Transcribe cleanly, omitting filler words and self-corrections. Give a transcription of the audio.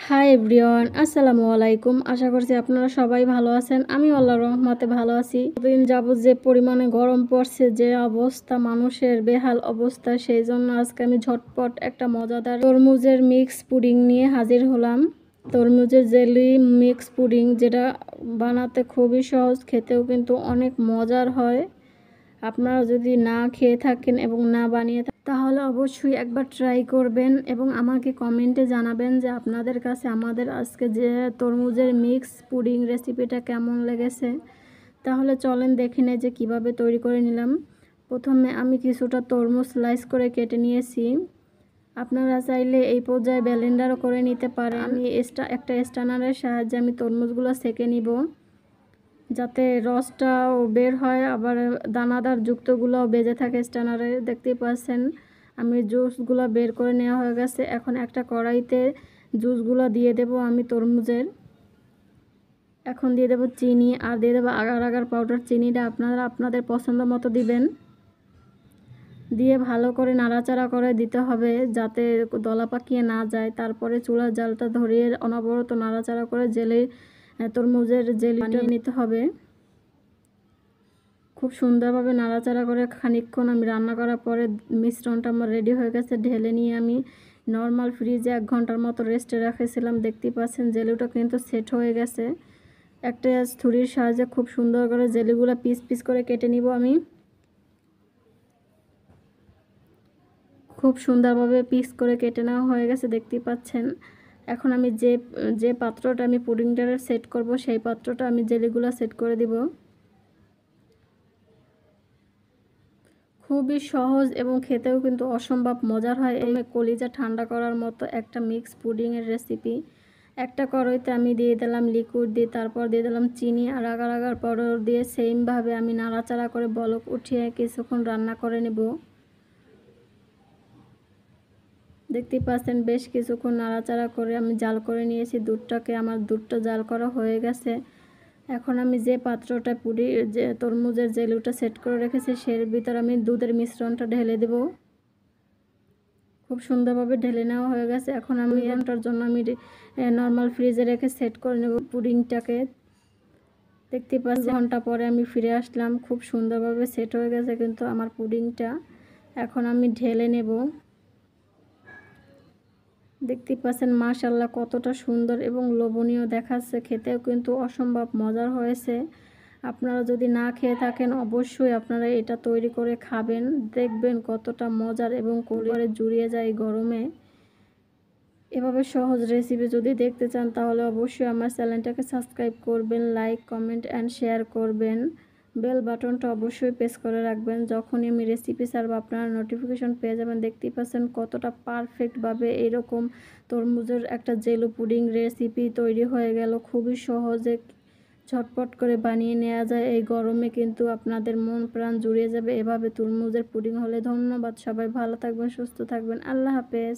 Hi everyone, আসসালামু আলাইকুম। আশা করছি আপনারা সবাই ভালো আছেন। আমি আল্লাহর রহমতে ভালো আছি। দিন যাবত যে পরিমাণে গরম পড়ছে, যে অবস্থা মানুষের বেহাল অবস্থা, সেই জন্য আজকে আমি ঝটপট একটা মজাদার তরমুজের মিক্স পুডিং নিয়ে হাজির হলাম। তরমুজের জেলি মিক্স পুডিং, যেটা বানাতে খুবই সহজ, খেতেও কিন্তু অনেক মজার হয়। আপনারা যদি না খেয়ে থাকেন এবং না বানিয়ে থাকেন তাহলে অবশ্যই একবার ট্রাই করবেন এবং আমাকে কমেন্টে জানাবেন যে আপনাদের কাছে আমাদের আজকে যে তরমুজের মিক্স পুডিং রেসিপিটা কেমন লেগেছে। তাহলে চলেন দেখে নেই যে কিভাবে তৈরি করে নিলাম। প্রথমে আমি কিছুটা তরমুজ স্লাইস করে কেটে নিয়েছি। আপনারা চাইলে এই পর্যায়ে ব্লেন্ডারও করে নিতে পারেন। আমি একটা স্ট্যানারের সাহায্যে আমি তরমুজগুলো সেঁকে নিব, যাতে রসটাও বের হয়, আবার দানাদার যুক্তগুলোও বেজে থাকে স্ট্যানারে। দেখতেই পাচ্ছেন আমি জুসগুলো বের করে নেওয়া হয়ে গেছে। এখন একটা কড়াইতে জুসগুলো দিয়ে দেব আমি তরমুজের। এখন দিয়ে দেব চিনি, আর দিয়ে দেবো আগার আগার পাউডার। চিনিটা আপনারা আপনাদের পছন্দ মতো দিবেন। দিয়ে ভালো করে নাড়াচাড়া করে দিতে হবে যাতে দলা পাকিয়ে না যায়। তারপরে চুলার জালটা ধরিয়ে অনবরত নাড়াচাড়া করে তরমুজের জেলি বানিয়ে নিতে হবে। খুব সুন্দরভাবে নাড়াচাড়া করে খানিকক্ষণ আমি রান্না করার পরে মিশ্রণটা আমার রেডি হয়ে গেছে। ঢেলে নিয়ে আমি নর্মাল ফ্রিজে 1 ঘন্টার মতো রেস্টে রেখেছিলাম। দেখতেই পাচ্ছেন জেলিটা কিন্তু সেট হয়ে গেছে। একটা ছুরির সাহায্যে খুব সুন্দর করে জেলিগুলো পিস পিস করে কেটে নিব আমি। খুব সুন্দরভাবে পিস করে কেটে নেওয়া হয়ে গেছে, দেখতেই পাচ্ছেন। এখন আমি যে পাত্রটা আমি পুডিংটা সেট করব, সেই পাত্রটা আমি জেলিগুলো সেট করে দিব। খুবই সহজ এবং খেতেও কিন্তু অসম্ভব মজার হয়। এই কলিজা ঠান্ডা করার মতো একটা মিক্স পুডিংয়ের রেসিপি। একটা কড়াইতে আমি দিয়ে দিলাম লিকুইড দিয়ে, তারপর দিয়ে দিলাম চিনি আর আগার আগার পাউডার দিয়ে সেমভাবে আমি নাড়াচাড়া করে বলক উঠিয়ে কিছুক্ষণ রান্না করে নেব। দেখতেই পাচ্ছেন বেশ কিছুক্ষণ নাড়াচাড়া করে আমি জাল করে নিয়েছি দুধটাকে। আমার দুধটা জাল করা হয়ে গেছে। এখন আমি যে পাত্রটা যে তরমুজের জেলিটা সেট করে রেখেছি, সের ভিতর আমি দুধের মিশ্রণটা ঢেলে দেব। খুব সুন্দরভাবে ঢেলে নেওয়া হয়ে গেছে। এখন আমি ঘন্টার জন্য আমি নর্মাল ফ্রিজে রেখে সেট করে নেব পুডিংটাকে। দেখতে পাচ্ছি ঘন্টা পরে আমি ফিরে আসলাম। খুব সুন্দরভাবে সেট হয়ে গেছে কিন্তু আমার পুডিংটা। এখন আমি ঢেলে নেব। দেখতে পাচ্ছেন মাশাআল্লাহ কতটা সুন্দর এবং লোভনীয় দেখাচ্ছে, খেতেও কিন্তু অসম্ভব মজার হয়েছে। আপনারা যদি না খেয়ে থাকেন অবশ্যই আপনারা এটা তৈরি করে খাবেন, দেখবেন কতটা মজার এবং করে জুড়িয়ে যায় গরমে। এভাবে সহজ রেসিপি যদি দেখতে চান তাহলে অবশ্যই আমার চ্যানেলটাকে সাবস্ক্রাইব করবেন, লাইক কমেন্ট অ্যান্ড শেয়ার করবেন। বেল বাটনটা অবশ্যই প্রেস করে রাখবেন, যখনই আমি রেসিপি ছাড়ব আপনারা নোটিফিকেশন পেয়ে যাবেন। দেখতেই পাচ্ছেন কতটা পারফেক্টভাবে এইরকম তরমুজের একটা জেলো পুডিং রেসিপি তৈরি হয়ে গেল। খুবই সহজে ঝটপট করে বানিয়ে নেওয়া যায়। এই গরমে কিন্তু আপনাদের মন প্রাণ জুড়িয়ে যাবে এভাবে তরমুজের পুডিং হলে। ধন্যবাদ, সবাই ভালো থাকবেন, সুস্থ থাকবেন। আল্লাহ হাফেজ।